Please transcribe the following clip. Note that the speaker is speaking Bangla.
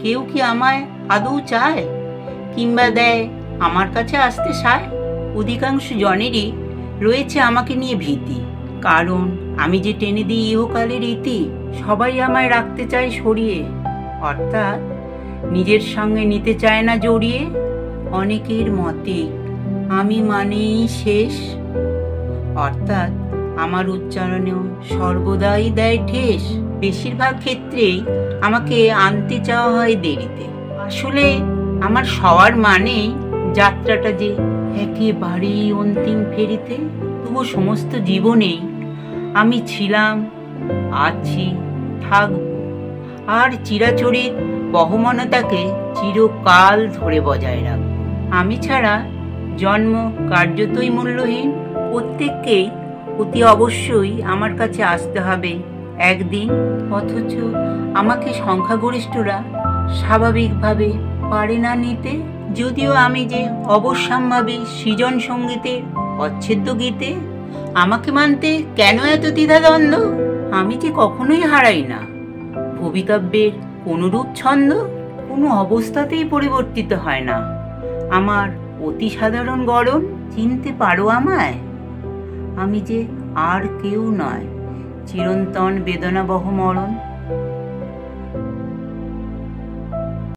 কেউ কি আমায় আদৌ চায়, কিংবা দেয় আমার কাছে আসতে সায়? অধিকাংশ জনেরই রয়েছে আমাকে নিয়ে ভীতি, কারণ আমি যে টেনে দিই ইহকালের ইতি। সবাই আমায় রাখতে চায় সরিয়ে, অর্থাৎ নিজের সঙ্গে নিতে চায় না জড়িয়ে। অনেকের মতে আমি মানেই শেষ, অর্থাৎ আমার উচ্চারণেও সর্বদাই দেয় ঠেস। বেশিরভাগ ক্ষেত্রেই আমাকে আনতে চাওয়া হয় দেরিতে। আসলে আমার সবার মানে যাত্রাটা যে একেবারেই অন্তিম ফেরিতে। তবু সমস্ত জীবনেই আমি ছিলাম, আছি, থাকব, আর চিরাচরিত বহমানতাকে চিরকাল ধরে বজায় রাখব। আমি ছাড়া জন্ম কার্যতই মূল্যহীন। প্রত্যেককেই অতি অবশ্যই আমার কাছে আসতে হবে একদিন, অথচ আমাকে সংখ্যাগরিষ্ঠরা স্বাভাবিকভাবে পারে না নিতে। যদিও আমি যে অবশ্যম্ভাবী সৃজন সঙ্গীতের অচ্ছেদ্য গীতে, আমাকে মানতে কেন এত দ্বিধাদ্বন্দ্ব? আমি যে কখনোই হারাই না ভবিতব্যের কোনরূপ ছন্দ, কোনো অবস্থাতেই পরিবর্তিত হয় না আমার অতি সাধারণ গড়ন। চিনতে পারো আমায়? আমি যে আর কেউ নয়, চিরন্তন বেদনাবহ মরণ।